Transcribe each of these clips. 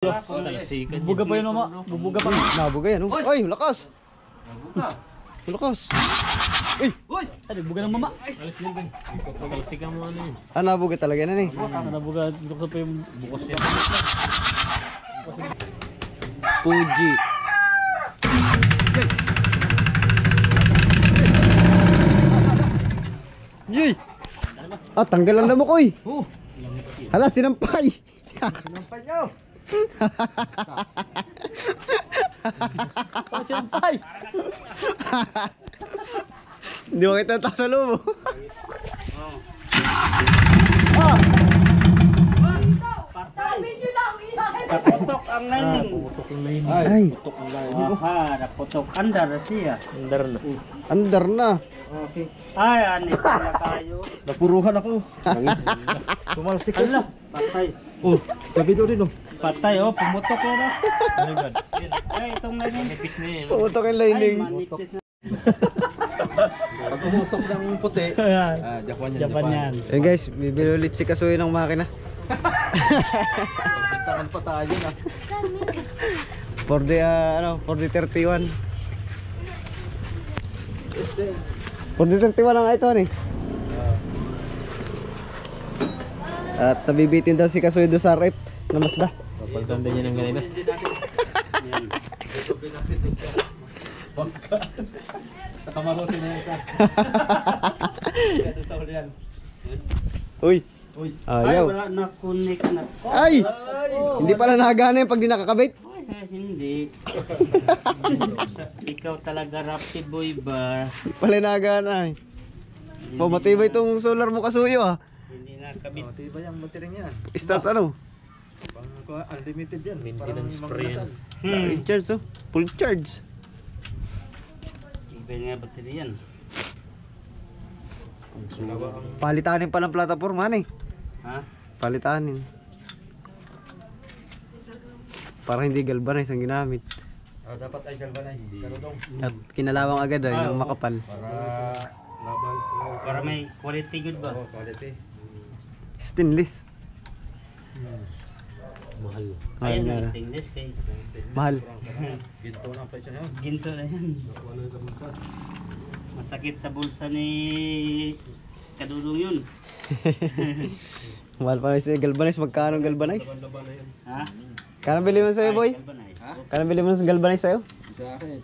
Bubuga pa yun mama. Bubuga pa. Nabuga yan. Ay, lakas. Lakas. Uy. Ay, buga ng mama. Talsikan mo ano yun. Ah, nabuga talaga yan eh. Nabuga. Dito pa yung Bukos yan. Fuji. Yay! Ah, tanggal ang lamok oy. Hala, sinampay. Sinampay nyo. sinampay. Hindi mo kita taas sa loob. Ah! Naputok ang lining. Ay, Aha, naputok. Andar na siya. andar na. Okay. Ay, anit na tayo. Napuruhan ako. Tumalsik ko. Ala, patay. Oh, gabi daw din oh. Patay, oh, pumutok ko na. Ay, itong lining. Nipis na yun. Putok yung Ay, lining. manipis na. Pag umusok ng puti, Ayan. Japan yan. Japan yan. Eh guys, bibili ulit si Kasuy ng makina. Pagbintangan pa tayo na. For the, for the 31. For the 31 lang ito ni. At nabibitin daw si Kasuy do sa rep na Mazda. Papalitan din niya ng ganito. Sa kamarote na yun. Ito sa ulian. Uy, Uy. Ay, ayaw. wala na connect na. Ay! Hindi pala nagana yung pag di nakakabit. Ay, hindi. Ikaw talaga rapid boy ba? Hindi pala nagana eh. Matibay itong solar mo Kasuyo ah. Hindi nakabit. Matibay ang battery niya. Start ano? Unlimited yan. Maintenance free yan. Full charge oh. Full charge. Iba nga battery yan. Palitanin pa ng plataforma eh. Ha? Palitanin. Para hindi galvanize ang ginamit. Dapat ay galvanize. Karudong. At kinalawang agad ay ng makapal. Para labal. Para may quality good ba? Oh, quality. Stainless. Mahal. Ayan Mahal yung na. stainless kay. Mahal. Ginto na ang presyo niya. Ginto na yan. Masakit sa bulsa ni Kadudong yun. Mahal pa rin si galvanize. Magkano ang galvanize? Ha? Kano bili mo sa'yo boy? Galvanize. Kano bili mo sa galvanize sa'yo? Sa akin,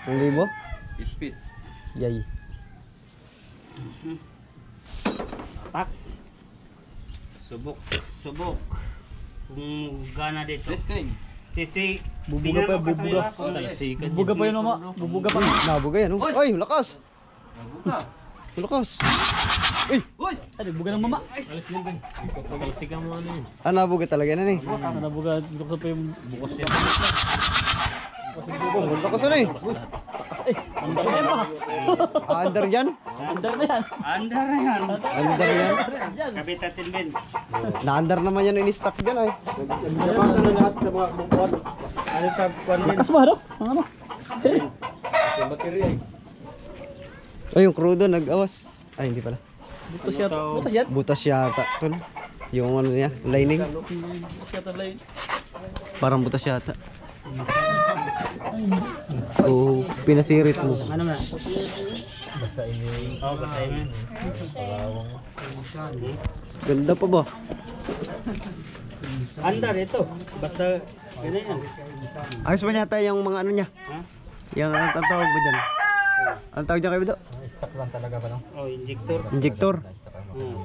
1,000. 1,000? Spit. Yay. Pak. Subok. Subok. Kung gana dito. Testing. Titi. Bubuga pa, bubuga. Talsikan yun. Bubuga pa yun mama. Bubuga pa. Nabuga yan. Ay, lakas. Nabuka. Lakas. Uy! Ay, bubuga ng mama. Talsikan mo ano yun. Ah, nabuga talaga yan eh. Nabuga. Dito pa yung Bukos yan. Lakas na eh. Ay, andar na yan ba? Ah, under yan? Andar na yan. Andar na yan. Under yan? Kabit natin Ben. Na-under naman yan in-stock dyan ay. Nabasa na lahat sa mga bukwan. Ano tag kwan din? Lakas ba ano? Ang ano? Yung battery ay. Ay, yung crudo nag-awas. Ay, hindi pala. Butas yata. Butas yata. Butas yata. Tol. Yung ano niya, lining. Butas yata lain. Parang butas yata. Oo, pinasirit mo. Ano na? Basta ini. Oo, patay mo. Parawang. Ganda pa ba? Andar ito. Basta ganyan yan. Ayos ba yata yung mga ano niya? Ha? Yung anong tawag ba dyan? Anong tawag dyan kayo ba? Stock lang talaga ba no? Oh, injector. Injector. Hmm.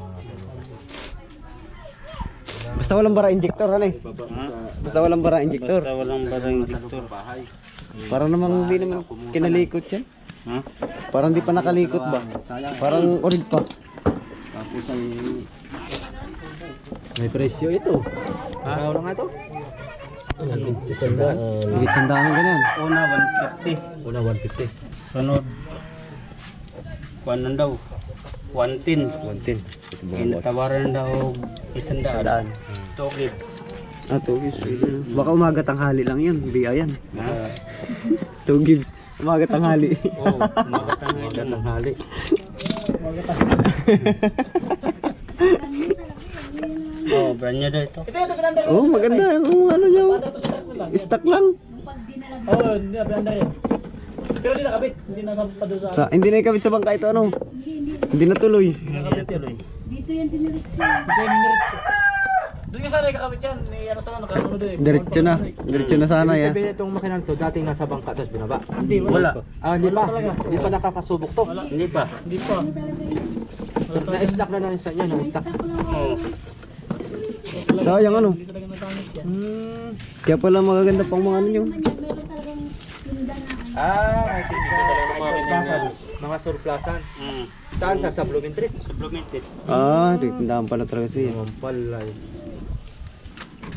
Basta walang bara injector, ano eh? Ha? Basta walang bara injector. Basta walang barang injector. Parang namang hindi naman kinalikot yan. Ha? Parang di pa nakalikot ba? Parang orig pa. Tapos ay May presyo ito. Ikaw lang ito? Higit sandaan ganyan. Una 150. Una 150. Sunod. Kuan nan daw. 110. 110. Tawaran daw 100. 100. 2 gigs. Ah, 2 gigs. Baka umaga tanghali lang yan. Biya yan. Ha? 2 gigs. Umaga tanghali. Oh, magatang Umaga tanghali. Oh, brand new daw ito. Oh, maganda yung ano nyo. Stock lang. Oo, hindi na brand rin. Pero hindi nakabit, hindi nasampa doon sa Hindi na ikabit sa bangka ito ano. Hindi na tuloy. tuloy. Dito yan diniritso. Doon ka sana ikakabit yan, ano sana nakano doon eh. Diretso na. Diretso na sana Ibig ya. sabihin itong makinang to, dating nasa bangka, tapos binaba. Hindi, wala. Hindi pa. Hindi pa nakakasubok to. Hindi pa. Hindi pa. Ano talaga yun? Na-stack na sa inyo, na-stack. Stock lang ako. Oo. Sayang ano. Hindi talaga nagamit yan. Kaya pala magaganda pang mga ano nyo. Meron talagang tinda na ano. May tinda. Mga surplasan. Saan? Sa Blumentritt? Supplemented. Tindahan pala talaga siya. Pala yun.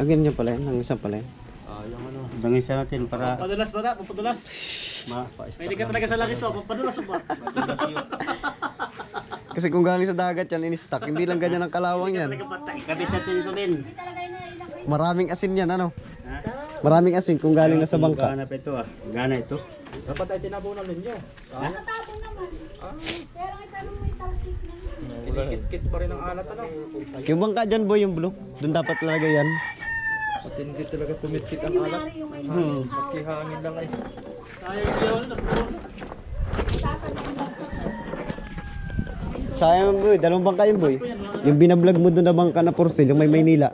Ganyan pala yan. Ang isang pala yan. Yung ano. Bangisa natin para... Papadulas ba na? Papadulas? Pwede ka talaga sa langis mo, papadulas mo ba? Kasi kung galing sa dagat yan, in-stock. Hindi lang ganyan ang kalawang yan. Ikabit natin ito din. Hindi talaga yun na ilagay. Maraming asin yan ano. Maraming asin kung galing na sa bangka. Gana pa ito ah. Gana ito. Dapat ay tinabunan ninyo. Nakatapon naman. Pero ang itanong mo itarsik na yun. Kinikit-kit pa rin ang alat ano. Yung bangka dyan boy, yung blue. Doon dapat talaga yan. At hindi talaga kumikit ang Yung alat. may yung may hawak. Maski hangin lang ay. Sayang boy, dalawang bangka yun boy. Yung binablog mo doon na bangka na for sale, yung may Maynila.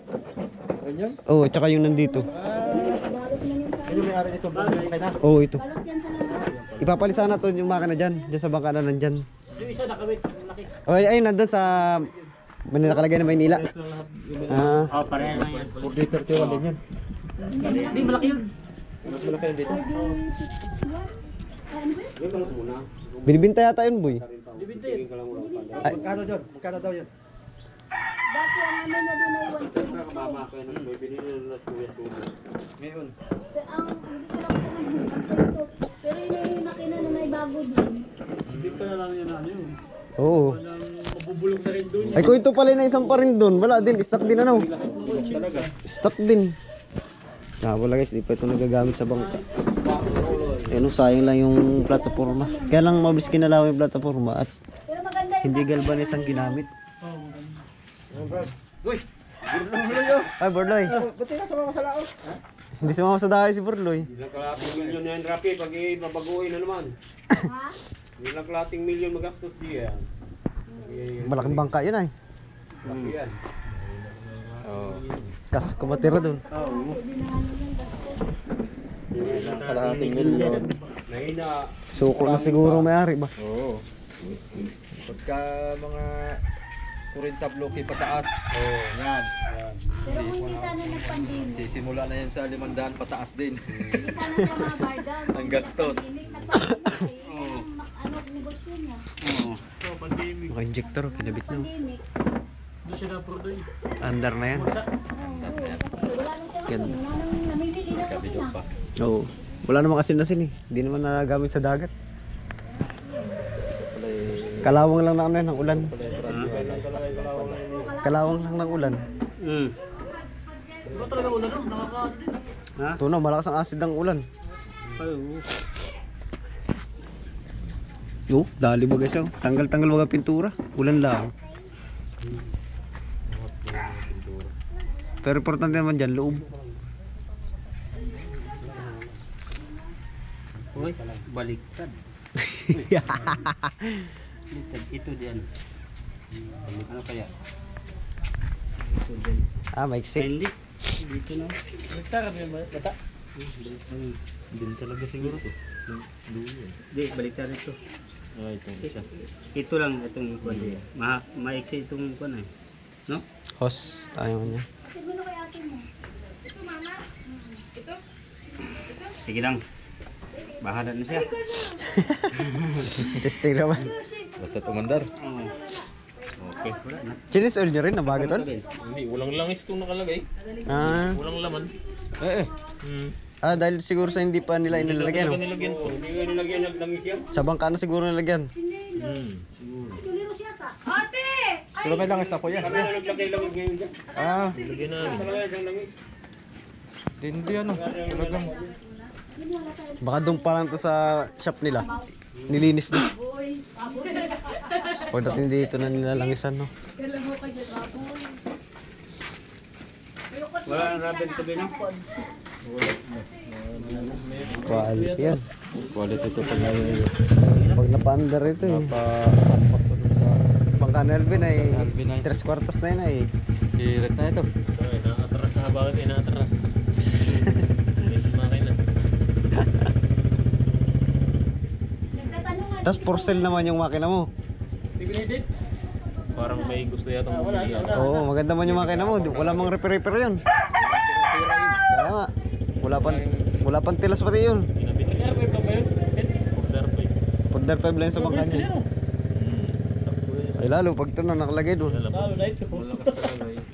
Ganyan. Oo, tsaka yung nandito. Ano may ari nito? Kaya na. Oo, ito. Balot yan sa lahat. Ipapalit sana to yung makina dyan. Dyan sa bangka na nandyan. Yung isa nakabit, laki. Ayun, nandun sa... Manila nakalagay na Maynila. Oh, pareha lang yan. 431 din yan. Hindi, malaki yun. Mas malaki yun dito. 46 yan. Ano ba yun? Binibinta yata yun boy. Libinta yun. Magkano doon? Magkano daw yun? Dati ang ano niya doon ay 120. Ngayon. Ang hindi ko lang sa nagpapalito. Pero yun yung makina na may bago doon. Hindi pa na lang yan ano yun. Oo. Walang mabubulong na rin doon. Ay kung ito pala na isang pa rin doon, wala din. Stock din ano. Talaga. Stock din. Wala guys, di pa ito nagagamit sa bangka. Ano, sayang lang yung plataforma. Kaya lang mabilis kinalaw yung plataforma at Pero maganda yun. hindi galvanis ang ginamit. Uy! Ay, Borloy. Ba't nga sumama sa laos? Hindi sumama sa dahay si Borloy. Ilang kalating milyon na yan, Rapi, pag babaguhin na naman. Ha? Ilang kalating milyon magastos diyan. Malaking bangka yun ay. Rapi yan. Kas kumatira doon. Ilang kalating milyon. Nahina. Suko na siguro may-ari ba? Oo. Pagka mga 40 bloke pataas. Yan. Pero kung hindi sana nag-pandemic. Sisimula na yan sa 500 pataas din. Hindi sana siya mabardaw. Ang gastos. Nagpapandemic. Ano, negosyo niya. So, pandemic. Naka-injector, kinabit na. Pandemic. Hindi siya na-produce. Andar na yan. Oo, kasi wala na siya. Ganda. Wala nang namimili na makina. Oo. Wala namang asin-asin eh. Hindi naman nagagamit sa dagat. Kalawang lang na ano yan, ng ulan. Kalawang lang ng ulan. Diba talaga ulan no? Nakaka... Ha? Ito na, malakas ang acid ng ulan. Ay, oo. No, dali mo guys yun. Tanggal-tanggal mga pintura. Ulan lang. Pero importante naman dyan, loob. Uy, baliktad. Baliktad. Ito diyan. Ano kaya? Ito diyan. Maiksi. Hindi. Dito na. Baliktad kami bata. Din talaga siguro to. Hindi, baliktad ito. Oh, ito isa. Ito lang itong ikuan diyan. Maiksi itong ikuan eh. No? Host, tayo niya. Siguro kay ate mo. Ito mama. Ito. Sige lang. Bahala na siya. Testing naman. Basta tumandar. Oo. Okay, wala na. Chinis oil nyo rin, nabago tol? Hindi, walang langis itong nakalagay. Walang laman. Dahil siguro sa hindi pa nila inilalagyan. No? Nilagyan po. Hindi ko nilagyan ng langis yan. Sa bangka na siguro nilagyan. Tuliro siya ta. Ate! Pero may langis na po yan. Kami na naglagay langis ngayon dyan. Lagyan na. Nakalagay ng langis. Hindi ano. Talagang. Baka doon pa lang to sa shop nila. Nilinis na. Pagdating dito na nilalangisan, no? Wala nang rubber to no? Quality yan. Quality to pag Pag napaandar ito eh. napa-sampak ko dun sa Bangka ni Alvin ay Alvin ay. 3 kwartas na yun ay. hirit na ito. Ay, naatras na. Bakit inaatras? Hindi makina. Nagtatanungan. Tapos for sale naman yung makina mo. Parang may gusto yata bumili. Oo, maganda man yung makina mo. Wala mang repair yun. Sira yun. Kaya nga. Wala pang tilas pati yun. Pinabit pa ba yun? Observe. Pagdar 5 lang sa bangka niya. Ay lalo, pag ito na nakalagay doon. Malakas talaga yun.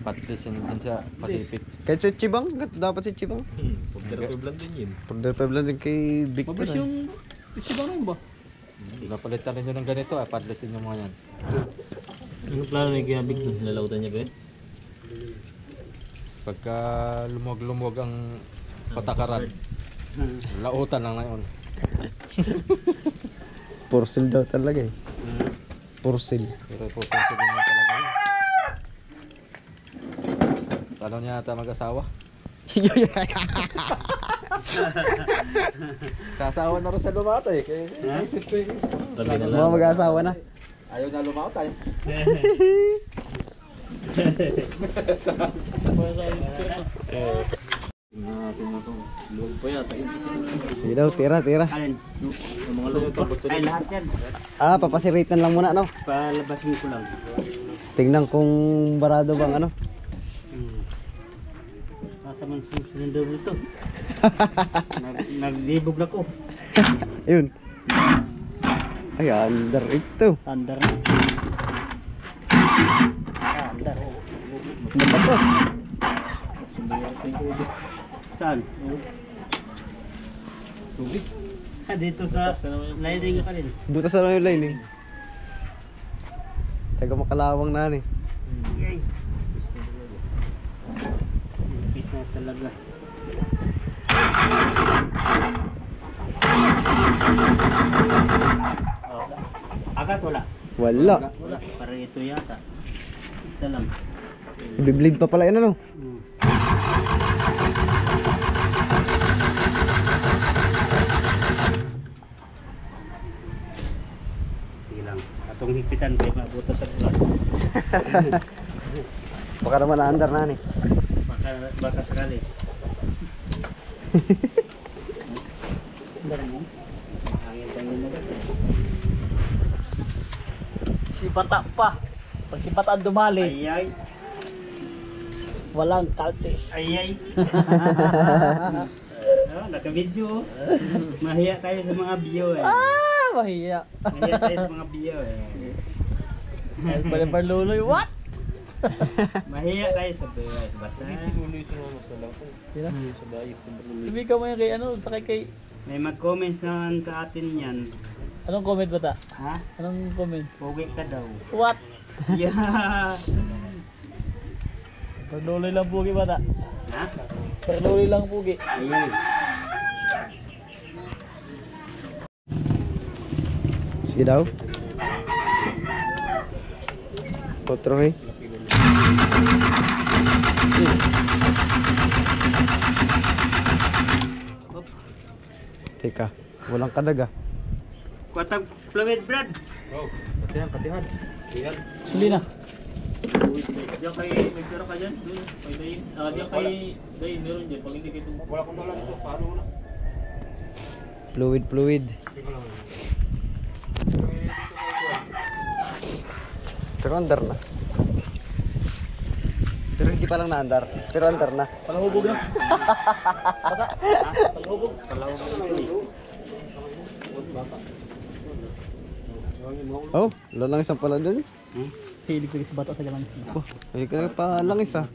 Patlis yun din sa Pacific. Kahit sa Chibang, dapat si Chibang. Observe lang din yun. Pagdar 5 lang din kay Victor. Mabis yung Chibang ba? Napalitan rin yun ng ganito. Patlis din yung mga yan. Ano plano ni Kuya Big doon? Lalautan niya ba yun? Pagka lumuwag-lumuwag ang patakaran, lautan lang ngayon. For sale daw talaga eh. For sale. Pero po kasi din mo talaga yun. Paano niya ata mag-asawa? Kasawa na rin sa lumata eh. Kaya naisip ko yun. Tabi na lang. Mga mag-asawa na. Ayaw na lumata eh. Luwag pa yata. Sige daw, tira. Alin? Yung mga luwag pa. Ay, lahat yan. Papasiritan lang muna, no? Palabasin ko lang. Tingnan kung barado bang ano. Kasaman susunod daw ito. Naglibog na ko. Ayun. Ay, under ito. Andar na. Andar. Mata to. Saan? Tubig. Dito sa lighting ka rin. Butas na lang yung lining. Taga makalawang na eh. Yay. Pis na talaga. Agas wala. Wala. Wala. Para ito yata. Isa lang. Ibiblade pa pala yan ano. Sige lang. Atong hipitan kayo mabuto sa bulan. Baka naman na-under na eh. Baka sakali. Hangin tayo na ba? Sipata pa. Pag sipataan dumali, Ayay. walang kaltis. Ayay. Naka-video. Mahiya kayo sa mga view eh. Mahiya. Mahiya kayo sa mga view eh. Balibar luloy, what? Mahiya kayo sa view eh. Basta Sinuloy sumama sa lang. Sino? Sa bayi. Sabi ka mo yan kay ano, sakay kay... may mag-comments naman sa atin yan. Anong comment ba ta? Ha? Anong comment? Pogi ka daw. What? Yeah. Pagluloy lang pugi ba ta? Ha? Pagluloy lang pugi. Ayun. Sige daw. Otro eh. Teka, walang kadag ah. Kuwatag fluid brad. Oh, patihan. Iyan. Suli na. Diyan kay, nagtira ka dyan. Doon, kay Dayin. Diyan kay Dayin, meron dyan. Pag hindi kayo Wala kong dala ito. Paano na? Fluid. Pero andar na. Pero hindi pa lang na-andar. Pero andar na. Palahubog na. Bata. Palahubog. Oh, lalang isang pala dun. Hilig ko sa bata sa galang siya. Oh, ay ka pa lang isa.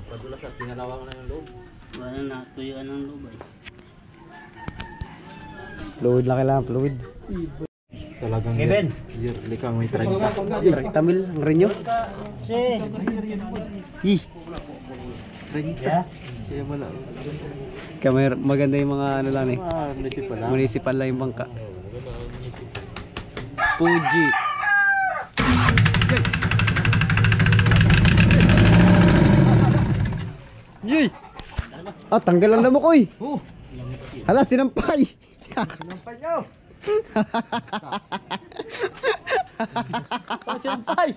Padulas at pinalawang na yung loob. Wala na, tuyuan ng loob eh. Fluid lang kailangan, fluid. Talagang Kevin. yearly kang may 30. 30 mil ang renyo. Si. Ih, Yeah. Siya wala. kaya maganda yung mga ano lang eh. Municipal lang. Municipal lang yung bangka. Fuji. Yay! Ah, tanggal ang lamok oy. Hala, sinampay. Sinampay nyo. Sinampay.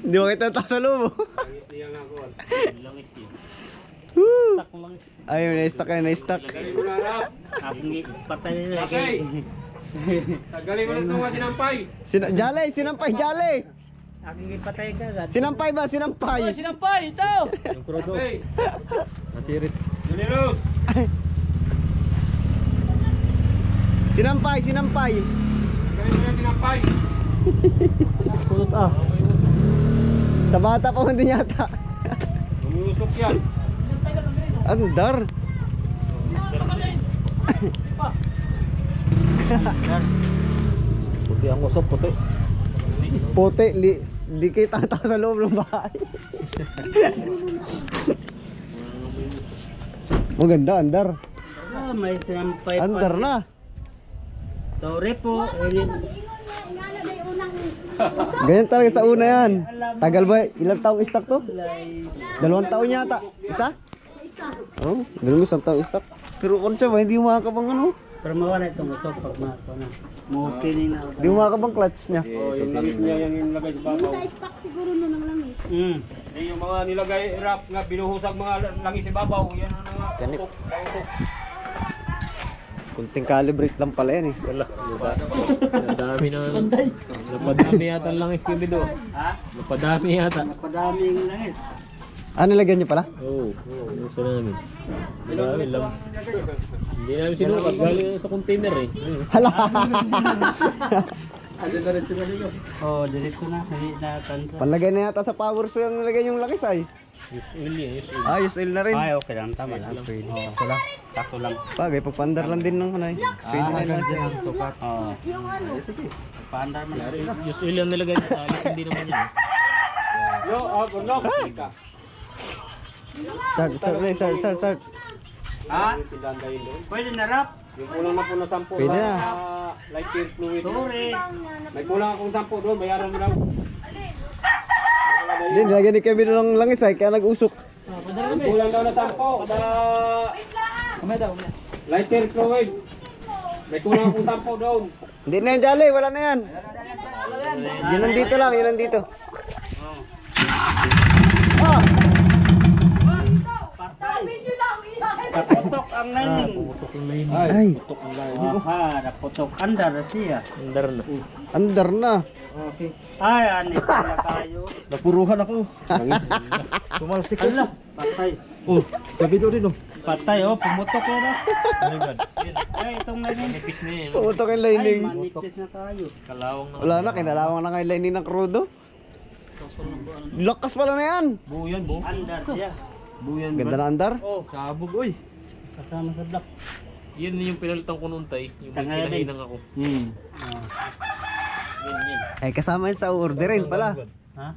Hindi mo kita taas sa loob. Langis yun. Ayun, na-stuck kayo, na-stuck. Aking patay nila. Tagalin mo na ito nga sinampay. Jale, sinampay, Jale. Aking patay ka agad. Sinampay ba, sinampay? Sinampay, ito! Yung krodo. Nasirit. Juniros. Sinampay, sinampay. Tagalin mo na sinampay. Kulot ah. Sa bata pa man din yata. Umusok yan. Andar. Puti ang usok, puti. Puti, di kita tao sa loob ng bahay. Maganda, andar. Ah, may sinampay pa. Andar na. Sorry po. Ingon nga na day unang usok. Ganyan talaga sa una yan. Tagal ba? Ilang taong stock to? 2 taon yata. Isa? Isa. Oh, ganun mo, 1 taong stock. Pero kung siya ba, hindi umakabang ano? Pero mawala itong usok pag mako na. Mo-opening na. Hindi umakabang clutch niya. Oh, yung langis niya yung nilagay sa Yung babaw. sa stock siguro nun ng langis. Yung mga nilagay rap nga binuhusag mga langis sa babaw. Yan ang mga Ganit. usok. Usok. Kunting calibrate lang pala yan eh. Wala. Napadami na. Napadami yata ang langis kami doon. Ha? Napadami yata. Napadaming langis. Ah, nilagyan niyo pala? Oo. Gusto namin. Marami lang. Hindi namin sinukat. Galing sa container eh. Hala! Oh, diretso na. Hindi na tansa. Palagay na yata sa power so yung nilagay yung lakis ay. Use oil yan. Use oil. Ah, use oil na rin. Ay, okay lang. Tama lang. Pwede. Sakto lang. Sakto lang. Pagay, pagpandar lang din ng hanay. Pwede na yun. Sukat. Oo. Yung ano. Paandar mo na. Use oil yan nilagay sa alis. Hindi naman yan. Yo, no. Start. Ha? Pwede na rap. Yung kulang na po na 10. Pwede na. Light gear fluid. Sorry. May kulang akong 10 doon. Bayaran mo lang. Hindi, nilagyan ni Kevin ng langis ay, kaya nag-usok. Kulang daw na 10. Kada light gear fluid. May kulang akong 10 doon. Hindi na yan, Jolly, wala na yan. Yun nandito lang, yun nandito. Ah! Naputok ang lining. Ay, Aha, naputok. Andar siya. Under na. andar na. Ay, anit na kayo. Napuruhan ako. Tumalsik ka na. Patay. Oh, sabi daw din oh. Patay oh, pumutok yun oh. Oh my God. Ay, itong lining. Manipis na yan. Putok yung Ay, lining. manipis na kayo. Kalawang na. Wala na, kinalawang na nga yung lining ng crudo. Lakas pala na yan. Buo yan, buo. Andar siya. Buo yan. Ganda na andar. Oh. Sabog, oy. Kasama sa block. Yan yung pinalitan ko noon tay. Yung may Tanggalin. pinahinang ako. Yan. Ay, kasama yun sa orderin pala. Ha?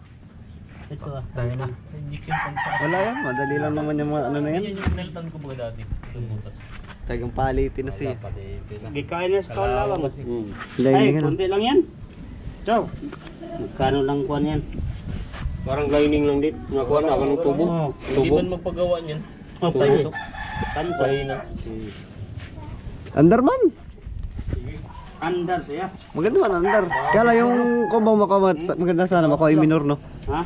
Ito ah. Sa injection pang Wala yan, madali lang naman yung mga ano na yan. yan yung pinalitan ko mga dati. Itong butas. Tagang palitin na siya. Gikain na sa kalawang. Ay, Lining ano. kunti lang yan. So, magkano lang kuhan yan? Parang lining lang dit. Nakuha na ako ng tubo. Oo. Hindi man magpagawa niyan. Oh, tayo. Tanso. Pahina. Andar man. Andar siya. Maganda man, andar. Kaya lang yung kumbang makamat, maganda sana makuha yung minor, no? Ha?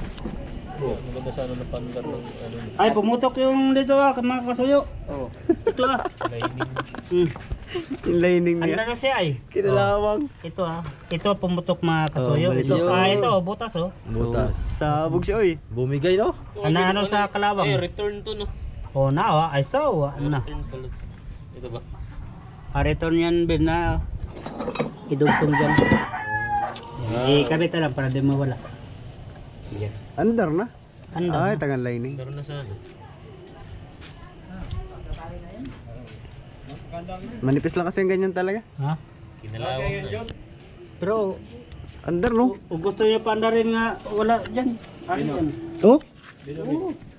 Oo, maganda sana na pandar ng ano. Ay, pumutok yung dito ah, mga kasuyo. Oh. Ito ah. Lining. Yung lining niya. Andar na siya ay. Kinalawang. Ito ah. Ito pumutok mga kasuyo. Oh, Ito. medyo- Ah, ito butas oh. Butas. Sabog siya, oy. Bumigay no? Ano sa kalawang? Ay, return to no. Oh, na ah. Ay, so ano na. Return pala. Ito ba? Return yan bin na idugtong dyan. Ikabit lang para di mawala. Andar na. Andar Ay, na. tagang lining. Meron na sana. Manipis lang kasi yung ganyan talaga. Ha? Kinalawang na. Pero Andar, no? kung gusto niyo pandarin nga wala dyan. Ano dyan? Oh?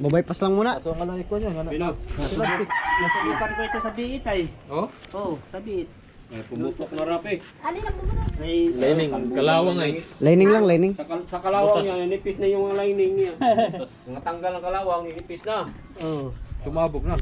Babypass lang muna. So, ano ikaw niya? Nasubukan ko ito sa biit ay. Oh? Oo, sa biit. Ay, pumutok na rapi. Alin ang muna? May Lining, kalawang ay. Lining lang, lining. sa kalawang niya, nipis na yung lining niya. Natanggal ang kalawang, nipis na. Oo. Sumabog na.